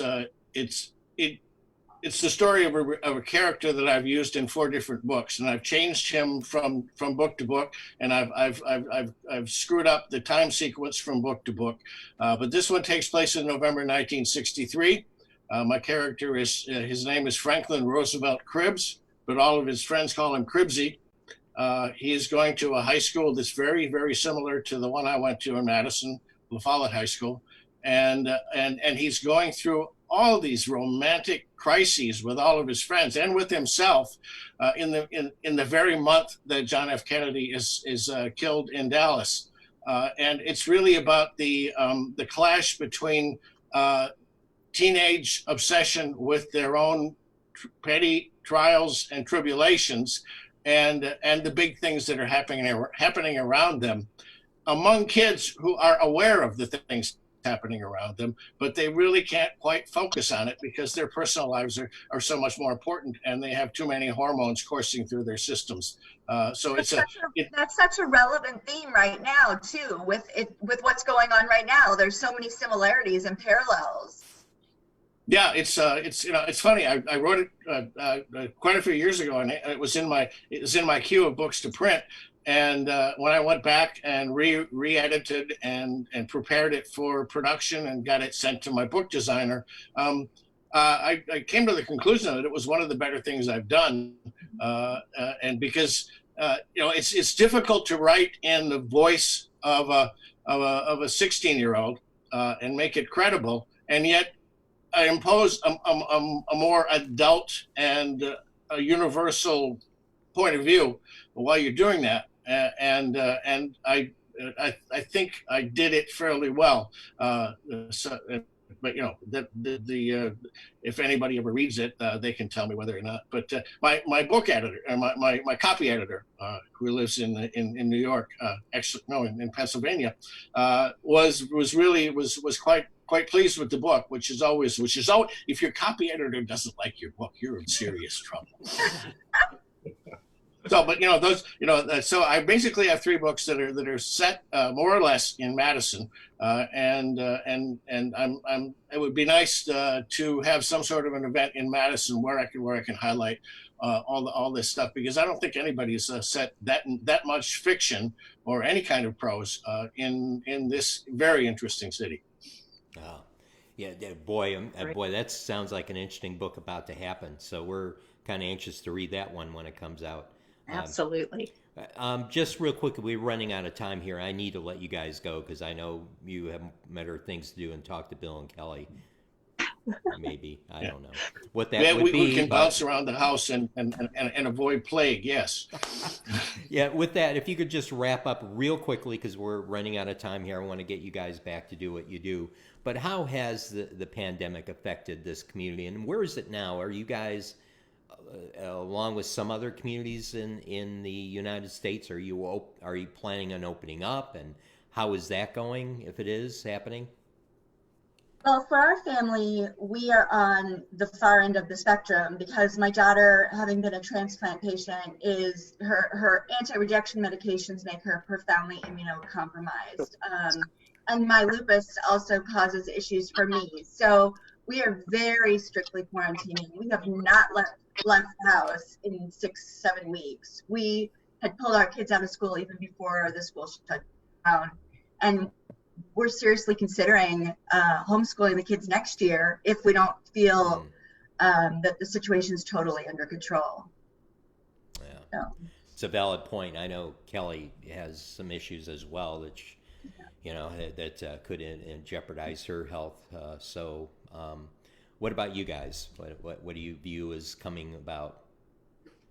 the story of a character that I've used in 4 different books, and I've changed him from book to book, and I've screwed up the time sequence from book to book. But this one takes place in November 1963. My character his name is Franklin Roosevelt Cribbs, but all of his friends call him Cribbsy. He is going to a high school that's very, very similar to the one I went to in Madison, La Follette High School, and he's going through all these romantic crises with all of his friends and with himself in the very month that John F. Kennedy is killed in Dallas, and it's really about the clash between teenage obsession with their own petty trials and tribulations, and the big things that are happening around them, among kids who are aware of the things happening around them, but they really can't quite focus on it because their personal lives are so much more important, and they have too many hormones coursing through their systems. So that's such a relevant theme right now too, with what's going on right now. There's so many similarities and parallels. Yeah, it's funny. I wrote it quite a few years ago, and it was in my queue of books to print. And when I went back and re-edited and prepared it for production and got it sent to my book designer, I came to the conclusion that it was one of the better things I've done, and because it's difficult to write in the voice of a 16-year-old and make it credible, and yet I impose a more adult and a universal point of view while you're doing that, and I think I did it fairly well. But if anybody ever reads it, they can tell me whether or not. But my book editor, my copy editor, who lives in New York, actually no, in Pennsylvania, was quite pleased with the book, which is always if your copy editor doesn't like your book, you're in serious trouble. So, but so I basically have 3 books that are set more or less in Madison, and it would be nice to have some sort of an event in Madison where I can highlight all this stuff, because I don't think anybody's set that much fiction or any kind of prose in this very interesting city. Oh, yeah, boy, that sounds like an interesting book about to happen. So we're kind of anxious to read that one when it comes out. Absolutely. Just real quick, we're running out of time here. I need to let you guys go because I know you have better things to do and talk to Bill and Kelly. Maybe. I don't know what that would be. We can bounce around the house and avoid plague, yes. Yeah, with that, if you could just wrap up real quickly because we're running out of time here. I want to get you guys back to do what you do. But how has the pandemic affected this community, and where is it now? Are you guys... along with some other communities in the United States, are you planning on opening up, and how is that going if it is happening? Well, for our family, we are on the far end of the spectrum because my daughter, having been a transplant patient, her anti-rejection medications make her profoundly immunocompromised. And my lupus also causes issues for me. So we are very strictly quarantining. We have not left the house in 6-7 weeks. We had pulled our kids out of school even before the school shut down, and we're seriously considering homeschooling the kids next year if we don't feel that the situation is totally under control. Yeah, so. It's a valid point. I know Kelly has some issues as well that that could jeopardize her health. What about you guys? What do you view as coming about?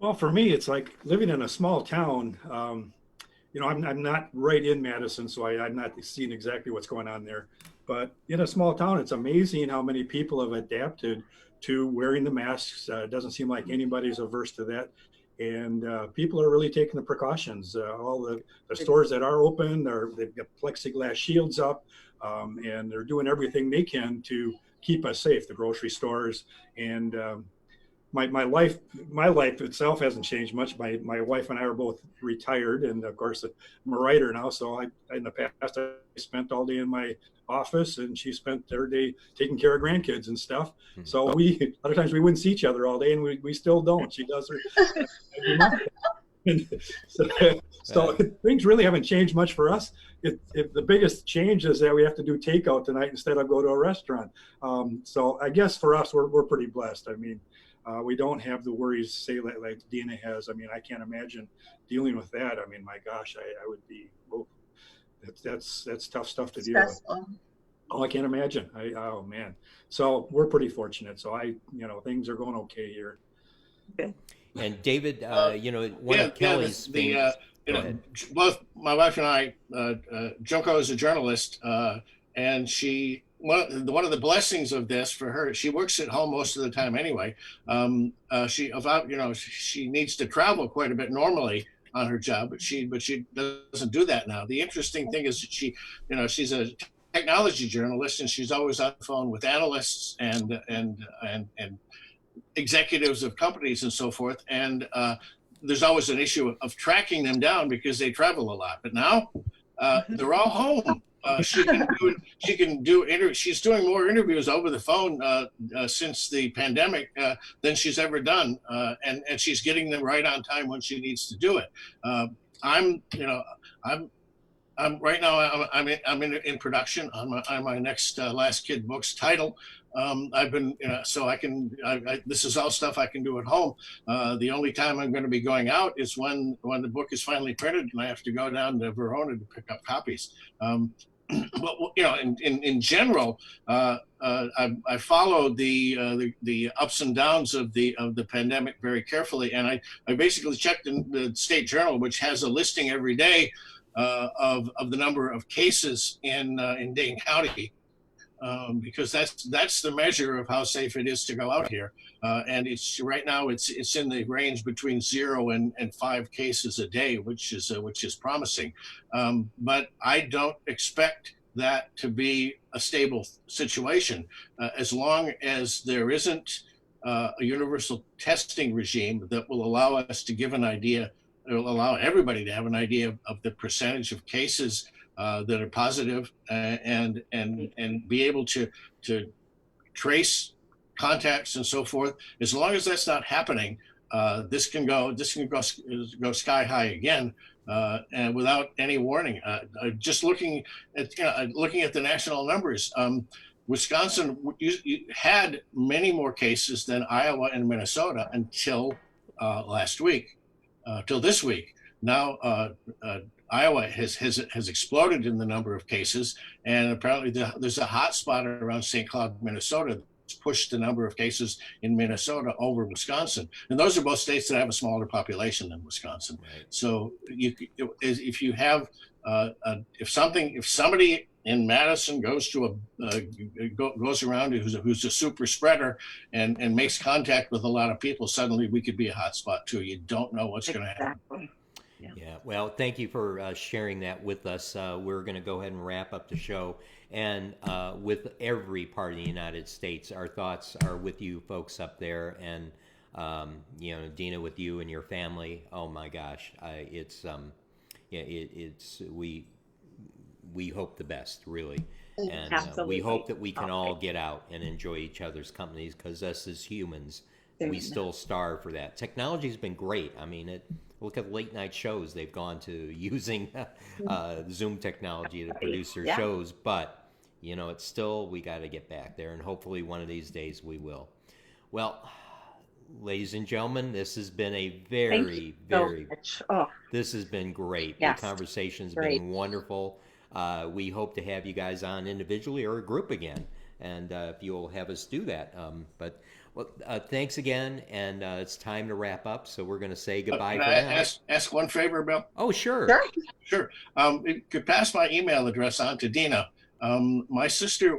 Well, for me, it's like living in a small town. I'm not right in Madison, so I'm not seeing exactly what's going on there. But in a small town, it's amazing how many people have adapted to wearing the masks. It doesn't seem like anybody's averse to that. And people are really taking the precautions. All the stores that are open, they've got plexiglass shields up, and they're doing everything they can to keep us safe. The grocery stores, and my life itself hasn't changed much. My wife and I are both retired, and of course I'm a writer now. So in the past I spent all day in my office, and she spent her day taking care of grandkids and stuff. So a lot of times we wouldn't see each other all day, and we still don't. She does her. And so things really haven't changed much for us. The biggest change is that we have to do takeout tonight instead of go to a restaurant. So I guess for us, we're pretty blessed. I mean, we don't have the worries, say, like Dena has. I mean, I can't imagine dealing with that. I mean, my gosh, I would be. Oh, that's tough stuff to deal with. Oh, I can't imagine. Oh man. So we're pretty fortunate. So things are going okay here. Okay. And David, one of Kelly's both my wife and I, Junko is a journalist, and one of the blessings of this for her, she works at home most of the time anyway. She needs to travel quite a bit normally on her job, but she doesn't do that now. The interesting thing is that she's a technology journalist, and she's always on the phone with analysts and executives of companies and so forth. And there's always an issue of tracking them down because they travel a lot. But now they're all home. She's doing more interviews over the phone since the pandemic than she's ever done, and she's getting them right on time when she needs to do it. I'm right now. I'm in production on my next Last Kid Books title. I've been, so I can. This is all stuff I can do at home. The only time I'm going to be going out is when the book is finally printed, and I have to go down to Verona to pick up copies. But in general, I follow the ups and downs of the pandemic very carefully, and I basically checked in the State Journal, which has a listing every day of the number of cases in Dane County, because that's the measure of how safe it is to go out here. And it's right now it's in the range between 0 and 5 cases a day, which is promising. But I don't expect that to be a stable situation as long as there isn't a universal testing regime that will allow us to give an idea. It will allow everybody to have an idea of the percentage of cases that are positive, and be able to trace contacts and so forth. As long as that's not happening, this can go sky high again, and without any warning. Just looking at the national numbers, Wisconsin had many more cases than Iowa and Minnesota until last week. Till this week. Now, Iowa has exploded in the number of cases, and apparently there's a hot spot around St. Cloud, Minnesota. That's pushed the number of cases in Minnesota over Wisconsin, and those are both states that have a smaller population than Wisconsin. Right. So if you have if somebody in Madison goes to goes around who's a super spreader and makes contact with a lot of people, suddenly we could be a hot spot too. You don't know what's going to happen. Yeah. Well, thank you for sharing that with us. We're going to go ahead and wrap up the show. And with every part of the United States, our thoughts are with you folks up there. And, Dena, with you and your family. Oh, my gosh. We hope the best, really. And we hope that we can all get out and enjoy each other's companies, because us as humans, we still starve for that. Technology's been great. I mean, look at late night shows. They've gone to using Zoom technology to produce their shows. But, it's still, we got to get back there. And hopefully one of these days we will. Well, ladies and gentlemen, this has been a this has been great. Yes. The conversation's been wonderful. We hope to have you guys on individually or a group again, and if you'll have us do that. Thanks again, and it's time to wrap up, so we're going to say goodbye for now. Ask one favor, Bill? Oh, sure. Sure. You could pass my email address on to Dena. My sister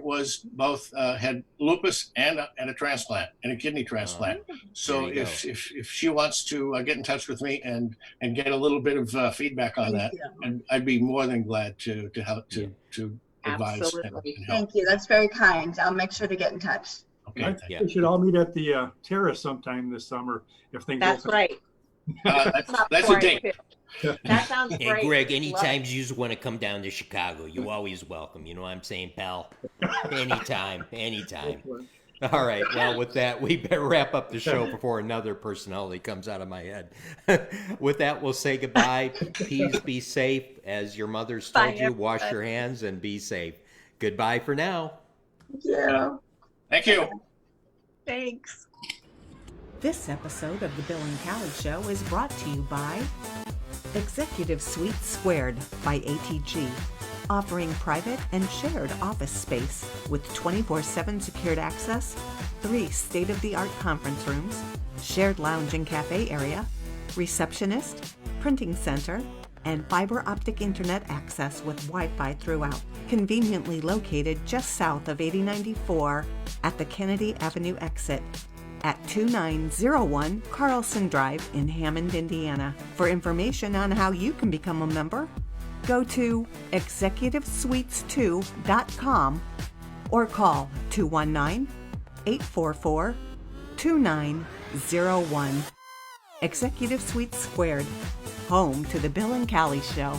had lupus and a transplant, and a kidney transplant. So if she wants to get in touch with me and get a little bit of feedback on that, and I'd be more than glad to help to advise. Absolutely. And help. Thank you. That's very kind. I'll make sure to get in touch. Okay. We should all meet at the terrace sometime this summer if things. That's right. That's a date. That sounds great. Hey, Greg, anytime you just want to come down to Chicago, you're always welcome. You know what I'm saying, pal? Anytime. All right. Well, with that, we better wrap up the show before another personality comes out of my head. With that, we'll say goodbye. Please be safe. As your mother's told you, wash your hands and be safe. Goodbye for now. Yeah. Thank you. Thanks. This episode of The Bill and Callie Show is brought to you by Executive Suite Squared by ATG, offering private and shared office space with 24/7 secured access, 3 state-of-the-art conference rooms, shared lounge and cafe area, receptionist, printing center, and fiber optic internet access with Wi-Fi throughout. Conveniently located just south of 8094 at the Kennedy Avenue exit at 2901 Carlson Drive in Hammond, Indiana. For information on how you can become a member, go to executivesuites2.com or call 219-844-2901. Executive Suites Squared, home to the Bill and Callie Show.